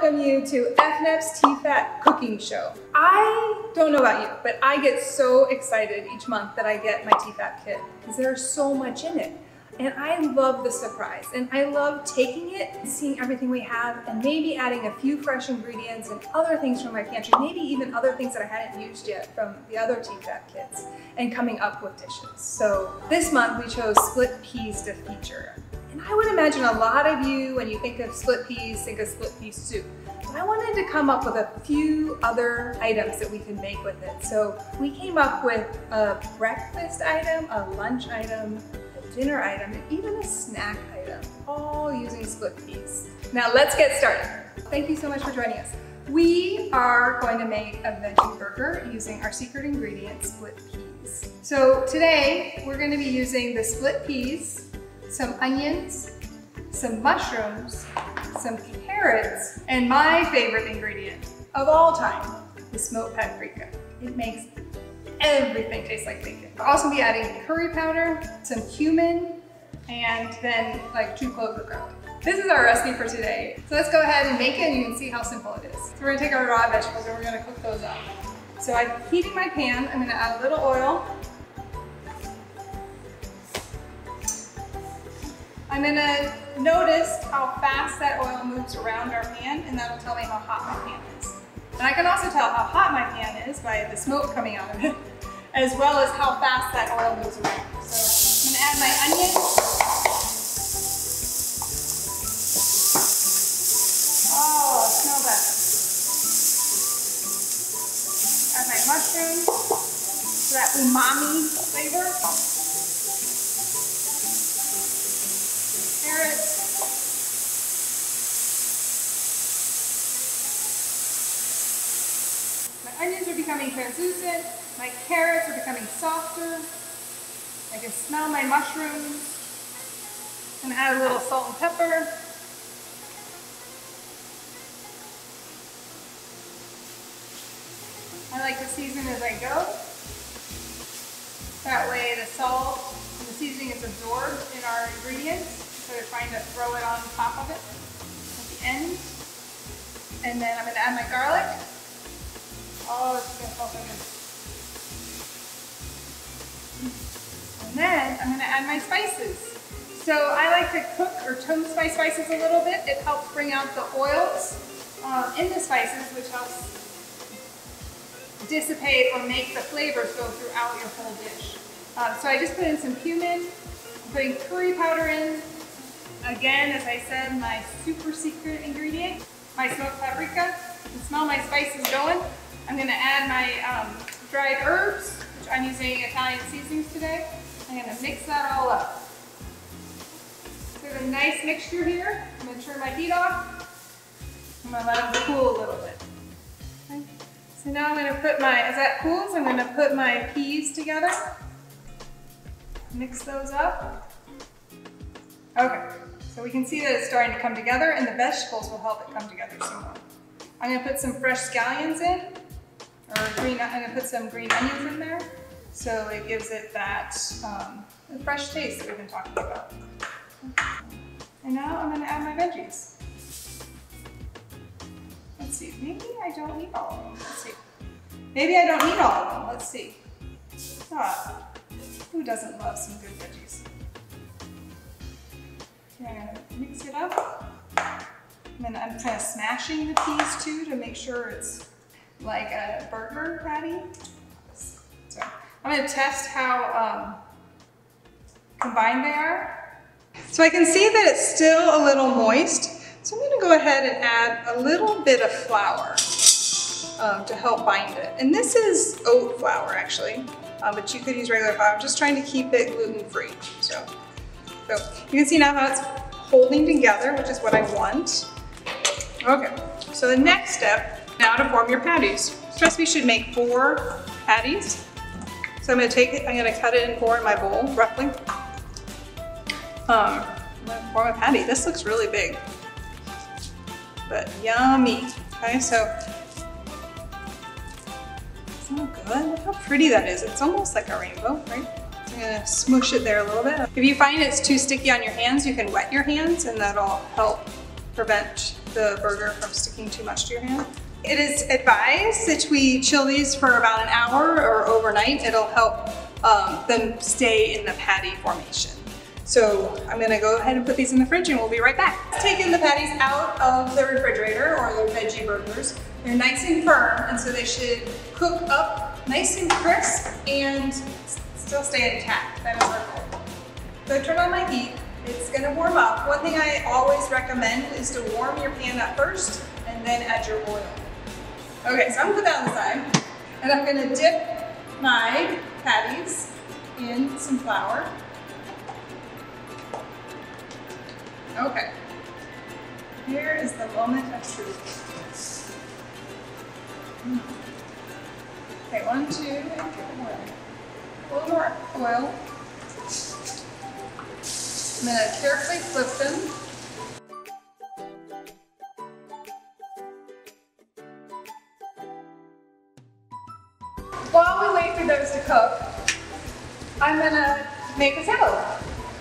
welcome you to EFNEP's TFAT cooking show. I don't know about you, but I get so excited each month that I get my TFAT kit because there's so much in it. And I love the surprise, and I love taking it and seeing everything we have and maybe adding a few fresh ingredients and other things from my pantry, maybe even other things that I hadn't used yet from the other TFAT kits, and coming up with dishes. So this month we chose split peas to feature. And I would imagine a lot of you, when you think of split peas, think of split pea soup. But I wanted to come up with a few other items that we could make with it. So we came up with a breakfast item, a lunch item, dinner item, and even a snack item, all using split peas. Now let's get started. Thank you so much for joining us. We are going to make a veggie burger using our secret ingredient, split peas. So today we're going to be using the split peas, some onions, some mushrooms, some carrots, and my favorite ingredient of all time, the smoked paprika. It makes everything tastes like bacon. We'll also be adding curry powder, some cumin, and then like 2 cloves of garlic. This is our recipe for today. So let's go ahead and make it, and you can see how simple it is. So we're gonna take our raw vegetables and we're gonna cook those up. So I'm heating my pan. I'm gonna add a little oil. I'm gonna notice how fast that oil moves around our pan, and that'll tell me how hot my pan is. And I can also tell how hot my pan is by the smoke coming out of it, as well as how fast that oil moves around. So I'm gonna add my onion. Oh, smell that. Add my mushrooms for that umami flavor. Carrots. My onions are becoming translucent. My carrots are becoming softer. I can smell my mushrooms. I'm gonna add a little salt and pepper. I like to season as I go. That way the salt and the seasoning is absorbed in our ingredients. So we're trying to throw it on top of it at the end. And then I'm gonna add my garlic. Oh, this is gonna smell so good. And then I'm gonna add my spices. So I like to cook or toast my spices a little bit. It helps bring out the oils in the spices, which helps dissipate or make the flavors go throughout your whole dish. So I just put in some cumin. I'm putting curry powder in. Again, as I said, my super secret ingredient, my smoked paprika. You can smell my spices going. I'm gonna add my dried herbs, which I'm using Italian seasonings today. I'm gonna mix that all up. So we have a nice mixture here. I'm gonna turn my heat off. I'm gonna let them cool a little bit. Okay. So now I'm gonna put as that cools, I'm gonna put my peas together. Mix those up. Okay, so we can see that it's starting to come together, and the vegetables will help it come together some more. I'm gonna put some fresh scallions in, I'm gonna put some green onions in there, so it gives it that fresh taste that we've been talking about. And now I'm gonna add my veggies. Let's see, maybe I don't need all of them. Let's see. Maybe I don't need all of them. Let's see. Who doesn't love some good veggies? Okay, I'm gonna mix it up. And then I'm kind of smashing the peas too to make sure it's like a burger patty. So I'm gonna test how combined they are. So I can see that it's still a little moist. So I'm gonna go ahead and add a little bit of flour to help bind it. And this is oat flour actually, but you could use regular flour. I'm just trying to keep it gluten-free. So you can see now how it's holding together, which is what I want. Okay, so the next step, now to form your patties. This recipe should make 4 patties. So I'm gonna take it, I'm gonna cut it in 4 in my bowl, roughly. I'm gonna form a patty. This looks really big, but yummy. Okay, so, isn't that good? Look how pretty that is. It's almost like a rainbow, right? So I'm gonna smush it there a little bit. If you find it's too sticky on your hands, you can wet your hands, and that'll help prevent the burger from sticking too much to your hand. It is advised that we chill these for about an hour or overnight. It'll help them stay in the patty formation. So I'm gonna go ahead and put these in the fridge and we'll be right back. Taking the patties out of the refrigerator or the veggie burgers. They're nice and firm, and so they should cook up nice and crisp and still stay intact. That is our goal. So I turn on my heat. It's gonna warm up. One thing I always recommend is to warm your pan up first and then add your oil. Okay, so I'm gonna put that on the side, and I'm gonna dip my patties in some flour. Okay, here is the moment of truth. Okay, 1, 2, and oil. A little more oil. I'm gonna carefully flip them. While we wait for those to cook, I'm gonna make a salad.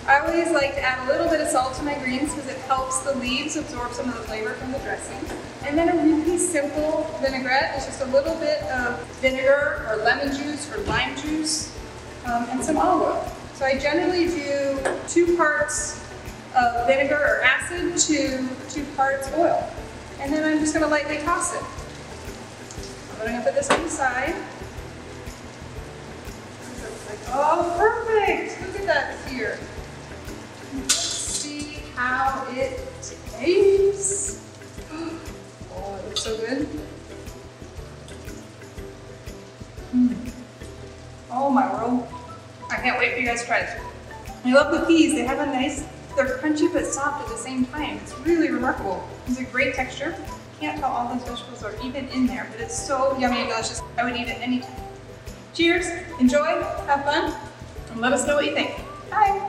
I always like to add a little bit of salt to my greens because it helps the leaves absorb some of the flavor from the dressing. And then a really simple vinaigrette is just a little bit of vinegar or lemon juice or lime juice and some olive oil. So I generally do 2 parts of vinegar or acid to 2 parts oil. And then I'm just gonna lightly toss it. I'm gonna put this on the side. Oh, perfect! Look at that here. Let's see how it tastes. Oh, it looks so good. Oh my world. I can't wait for you guys to try this. I love the peas. They have a nice, they're crunchy but soft at the same time. It's really remarkable. It's a great texture. Can't tell all those vegetables are even in there, but it's so yummy and delicious. I would eat it anytime. Cheers, enjoy, have fun, and let us know what you think. Bye.